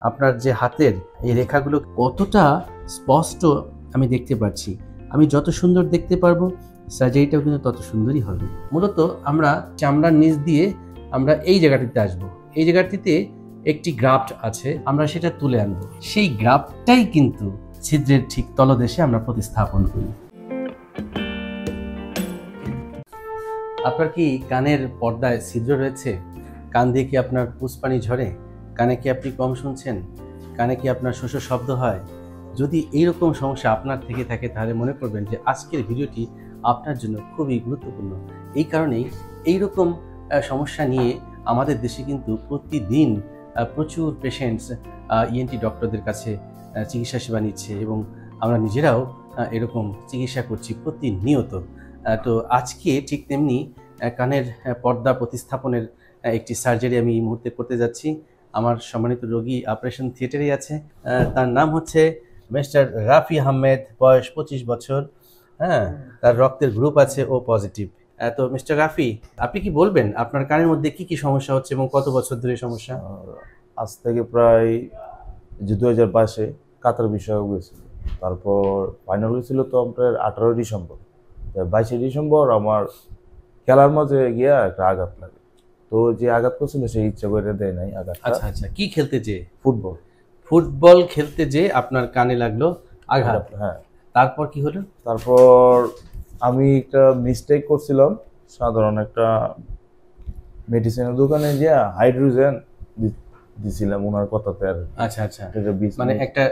আপনার যে হাতের এই রেখাগুলো কতটা স্পষ্ট আমি দেখতে পাচ্ছি। আমি যত সুন্দর দেখতে পারবো সার্জারিটাও কিন্তু তত সুন্দরই হবে। মূলত আমরা চামড়ার নিচ দিয়ে আমরা এই জায়গাটিতে আসবো। এই জায়গাটিতে একটি গ্রাফট আছে, আমরা সেটা তুলে আনবো। সেই গ্রাফটটাই কিন্তু ছিদ্রের ঠিক তলদেশে আমরা প্রতিস্থাপন করি। আপনার কি কানের পর্দায় ছিদ্র রয়েছে? কান দিয়ে কি আপনার পুষ্পানি ঝরে? কানে কি আপনি কম শুনছেন? কানে কি আপনার শোষ শব্দ হয়? যদি এইরকম সমস্যা আপনার থেকে থাকে তাহলে মনে করবেন যে আজকের ভিডিওটি আপনার জন্য খুবই গুরুত্বপূর্ণ। এই কারণেই এইরকম সমস্যা নিয়ে আমাদের দেশে কিন্তু প্রতিদিন প্রচুর পেশেন্টস ইএনটি ডক্টরদের কাছে চিকিৎসা সেবা নিচ্ছে এবং আমরা নিজেরাও এরকম চিকিৎসা করছি প্রতিনিয়ত। তো আজকে ঠিক তেমনি কানের পর্দা প্রতিস্থাপনের একটি সার্জারি আমি এই মুহূর্তে করতে যাচ্ছি। আমার সম্মানিত রোগী অপারেশন থিয়েটারে আছে। তার নাম হচ্ছে মিস্টার রাফি আহমেদ, বয়স 25 বছর। হ্যাঁ, তার রক্তের গ্রুপ আছে ও পজিটিভ। তো মিস্টার রাফি, আপনি কি বলবেন আপনার কানের মধ্যে কি কি সমস্যা হচ্ছে এবং কত বছর ধরে সমস্যা? আজ থেকে প্রায় 2022-এ কাতার বিষয় গেছিল, তারপর ফাইনাল হয়েছিল তো আপনার 18 ডিসেম্বর। 22 ডিসেম্বর আমার খেলার মাঝে গিয়া একটা আঘাত লাগে। তো যে আঘাত করছিল সে ইচ্ছা করে দেয় নাই আঘাত। আচ্ছা আচ্ছা, কি খেলতে যে? ফুটবল খেলতে যে আপনার কানে লাগলো আঘাত। হ্যাঁ, তারপর কি হলো? তারপর আমি একটা মিস্টেক করছিলাম, সাধারণ একটা মেডিসিনের দোকানে গিয়া হাইড্রোজেন দিছিলাম ওনার কথাতে। আর আচ্ছা আচ্ছা, মানে একটা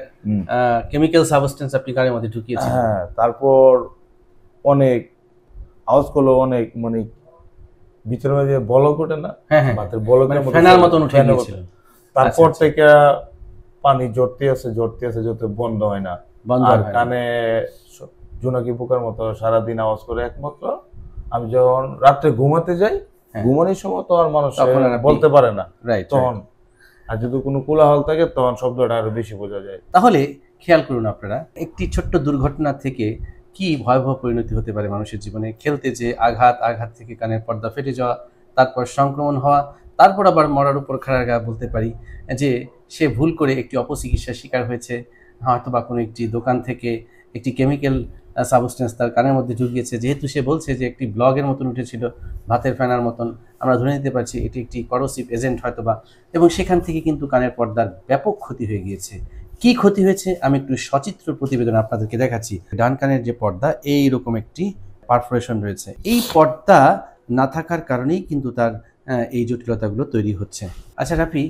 কেমিক্যাল সাবস্টেন্স আপনি কানের মধ্যে ঢুকিয়েছেন। হ্যাঁ, তারপর অনেক আওয়াজ করলো, অনেক মানে ভিতরে মাঝে বলক ওঠে না, ভাতের বলকের মতো ফেনার মতন উঠে গিয়েছিল। তারপর থেকে পানি জড়তে আছে যত বন্ধ হয় না, আর কানে জোনাকি পোকার মতো সারাদিন আওয়াজ করে। একমাত্র আমি যখন রাত্রে ঘুমাতে যাই, ঘুমানোর সময় তো আর মানুষ বলতে পারে না তখন, আর যদি কোনো কোলাহল থাকে তখন শব্দটা আরো বেশি বোঝা যায়। তাহলে খেয়াল করুন আপনারা, একটি ছোট্ট দুর্ঘটনা থেকে কি ভয়াবহ পরিণতি হতে পারে মানুষের জীবনে। খেলতে যে আঘাত থেকে কানের পর্দা ফেটে যাওয়া, তারপর সংক্রমণ হওয়া, তারপর আবার মরার উপর খাড়া গা বলতে পারি যে সে ভুল করে একটি অপচিকিৎসার শিকার হয়েছে, হয়তো বা কোনো একটি দোকান থেকে একটি কেমিক্যাল সাবস্টেন্স তার কানের মধ্যে ঢুকিয়েছে। যেহেতু সে বলছে যে একটি ব্লগের মতন উঠেছিল, ভাতের ফেনার মতন, আমরা ধরে নিতে পারছি এটি একটি করোসিভ এজেন্ট হয়তোবা, এবং সেখান থেকে কিন্তু কানের পর্দার ব্যাপক ক্ষতি হয়ে গিয়েছে। কি ক্ষতি হয়েছে আমি একটু সচিত্র প্রতিবেদন আপনাদেরকে দেখাচ্ছি। ডান কানের যে পর্দা, এইরকম একটি পারফোরেশন রয়েছে। এই পর্দা না থাকার কারণেই কিন্তু তার এই জটিলতাগুলো তৈরি হচ্ছে। আচ্ছা রাফি,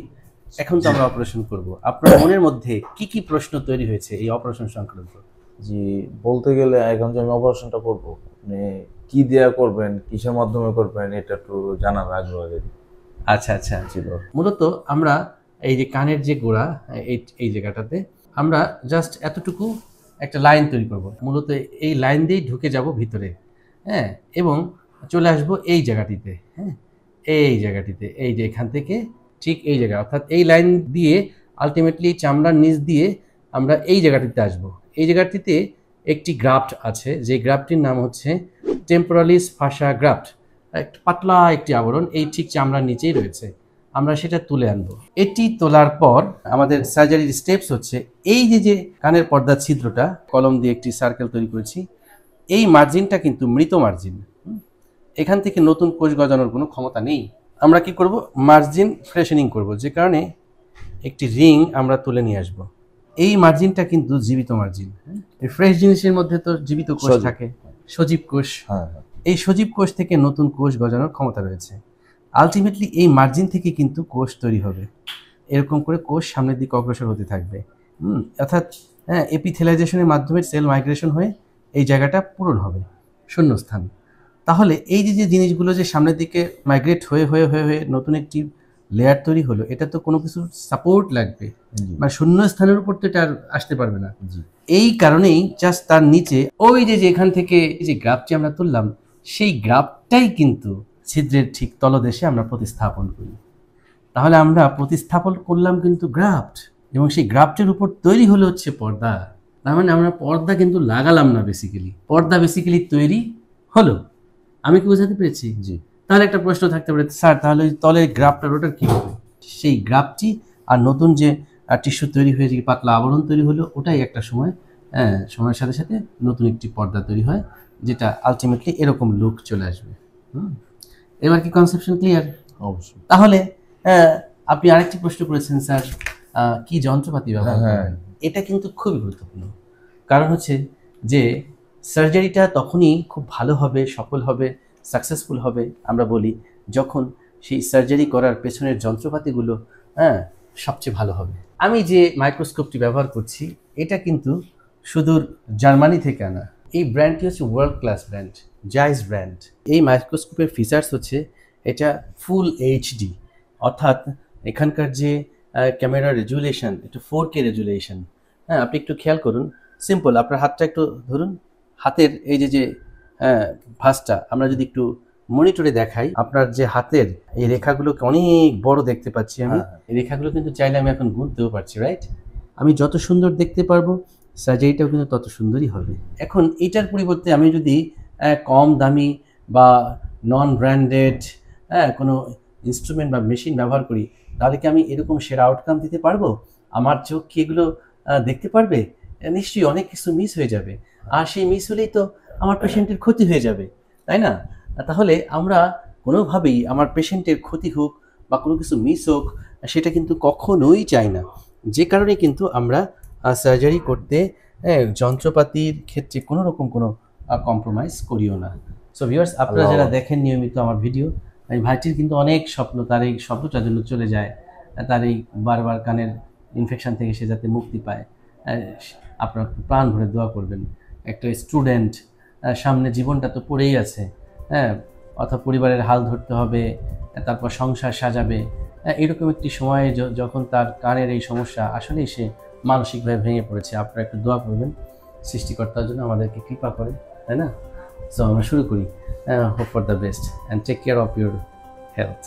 এখন তো আমরা অপারেশন করব, আপনার মনের মধ্যে কি কি প্রশ্ন তৈরি হয়েছে এই অপারেশন সংক্রান্ত? জি, বলতে গেলে এখন যে আমি অপারেশনটা করবো, আপনি কি দেয়া করবেন, কিসের মাধ্যমে করবেন, এটা একটু জানার আগ্রহ। আচ্ছা আচ্ছা, মূলত আমরা এই যে কানের যে গোড়া, এই জায়গাটাতে আমরা জাস্ট এতটুকু একটা লাইন তৈরি করব। মূলত এই লাইন দিয়েই ঢুকে যাব ভিতরে, হ্যাঁ, এবং চলে আসব এই জায়গাটিতে। হ্যাঁ, এই জায়গাটিতে, এই যে এখান থেকে ঠিক এই জায়গা, অর্থাৎ এই লাইন দিয়ে আলটিমেটলি চামড়ার নিচ দিয়ে আমরা এই জায়গাটিতে আসব। এই জায়গাটিতে একটি গ্রাফট আছে, যে গ্রাফটির নাম হচ্ছে টেম্পোরালিস ফাসা গ্রাফট। একটা পাতলা একটি আবরণ এই ঠিক চামড়ার নিচেই রয়েছে, আমরা সেটা তুলে আনবো। এটি তোলার পর আমাদের সার্জারির স্টেপস হচ্ছে, এই যে কানের পর্দার ছিদ্রটা কলম দিয়ে একটি সার্কেল তৈরি করেছি, এই মার্জিনটা কিন্তু মৃত মার্জিন, এখান থেকে নতুন কোষ গজানোর কোনো ক্ষমতা নেই। আমরা কি করব, মার্জিন ফ্রেশনিং করব, যে কারণে একটি রিং আমরা তুলে নিয়ে আসব। এই মার্জিনটা কিন্তু জীবিত মার্জিন। এই ফ্রেশ জিনিসের মধ্যে তো জীবিত কোষ থাকে, সজীব কোষ। এই সজীব কোষ থেকে নতুন কোষ গজানোর ক্ষমতা রয়েছে। আলটিমেটলি এই মার্জিন থেকে কিন্তু কোষ তৈরি হবে, এরকম করে কোষ সামনের দিকে অগ্রসর হতে থাকবে। অর্থাৎ এপিথেলাইজেশনের মাধ্যমে সেল মাইগ্রেশন হয়ে এই জায়গাটা পূরণ হবে, শূন্যস্থান। তাহলে এই যে জিনিসগুলো যে সামনের দিকে মাইগ্রেট হয়ে হয়ে হয়ে হয়ে নতুন একটি লেয়ার তৈরি হলো, এটা তো কোনো কিছু সাপোর্ট লাগবে, মানে শূন্য স্থানের উপর তো এটা আর আসতে পারবে না। এই কারণেই জাস্ট তার নিচে ওই যে এখান থেকে যে গ্রাফটি আমরা তুললাম, সেই গ্রাফটাই কিন্তু ছিদ্রের ঠিক তলদেশে আমরা প্রতিস্থাপন করি। তাহলে আমরা প্রতিস্থাপন করলাম কিন্তু গ্রাফট, এবং সেই গ্রাফটের উপর তৈরি হলো হচ্ছে পর্দা। তার মানে আমরা পর্দা কিন্তু লাগালাম না, পর্দা বেসিক্যালি তৈরি হলো। আমি কি বোঝাতে পেরেছি? জি। তাহলে একটা প্রশ্ন থাকতে পারে, স্যার তাহলে তলের গ্রাফটার ওটার কি হবে? সেই গ্রাফটি আর নতুন যে টিস্যু তৈরি হয়ে যে পাতলা আবরণ তৈরি হলো, ওটাই একটা সময় সময়ের সাথে সাথে নতুন একটি পর্দা তৈরি হয়, যেটা আলটিমেটলি এরকম লুক চলে আসবে। এবার কি কনসেপশন ক্লিয়ার? অবশ্যই। তাহলে আপনি আরেকটি প্রশ্ন করেছেন, স্যার কি যন্ত্রপাতি ব্যবহার করবেন? এটা কিন্তু খুবই গুরুত্বপূর্ণ। কারণ হচ্ছে যে সার্জারিটা তখনই খুব ভালো হবে, সফল হবে, সাকসেসফুল হবে আমরা বলি যখন সেই সার্জারি করার পেছনের যন্ত্রপাতিগুলো সবচেয়ে ভালো হবে। আমি যে মাইক্রোস্কোপটি ব্যবহার করছি এটা কিন্তু সুদূর জার্মানি থেকে আনা। এই ব্র্যান্ডটি হচ্ছে ওয়ার্ল্ড ক্লাস ব্র্যান্ড, জাইস ব্র্যান্ড। এই মাইক্রোস্কোপের ফিচার্স হচ্ছে এটা ফুল এইচডি, অর্থাৎ এখানকার যে ক্যামেরা রেজুলেশন এটা 4K রেজুলেশন। আপনি একটু খেয়াল করুন, সিম্পল, আপনার হাতটা একটু ধরুন, হাতের এই যে ভাঁজটা আমরা যদি একটু মনিটরে দেখাই, আপনার যে হাতের এই রেখাগুলোকে অনেক বড় দেখতে পাচ্ছি আমি। এই রেখাগুলো কিন্তু চাইলে আমি এখন গুনতেও পারছি, রাইট? আমি যত সুন্দর দেখতে পারবো সার্জারিটাও কিন্তু তত সুন্দরই হবে। এখন এটার পরিবর্তে আমি যদি কম দামি বা নন ব্র্যান্ডেড কোনো ইনস্ট্রুমেন্ট বা মেশিন ব্যবহার করি, তাহলে কি আমি এরকম সেরা আউটকাম দিতে পারবো? আমার চোখ কি এগুলো দেখতে পারবে? নিশ্চয়ই অনেক কিছু মিস হয়ে যাবে, আর সেই মিস হলেই তো আমার পেশেন্টের ক্ষতি হয়ে যাবে, তাই না? তাহলে আমরা কোনোভাবেই আমার পেশেন্টের ক্ষতি হোক বা কোনো কিছু মিস হোক সেটা কিন্তু কখনোই চাই না। যে কারণে কিন্তু আমরা সার্জারি করতে যন্ত্রপাতির ক্ষেত্রে কোনো রকম কোনো কম্প্রোমাইজ করিও না। সো ভিউয়ার্স, আপনারা যারা দেখেন নিয়মিত আমার ভিডিও, এই ভাইটির কিন্তু অনেক স্বপ্ন, তার এই স্বপ্নটা যেন চলে যায়, তার এই বারবার কানের ইনফেকশন থেকে সে যাতে মুক্তি পায়। আপনারা প্রাণ ভরে দোয়া করবেন। একটা স্টুডেন্ট, সামনে জীবনটা তো পড়েই আছে, অর্থাৎ পরিবারের হাল ধরতে হবে, তারপর সংসার সাজাবে। এরকম একটি সময়ে যখন তার কানের এই সমস্যা, আসলেই সে মানসিকভাবে ভেঙে পড়েছে। আপনারা একটু দোয়া করবেন সৃষ্টিকর্তার জন্য আমাদেরকে কৃপা করে, তাই না? সো আমরা শুরু করি। Hope for the best and take care of your health.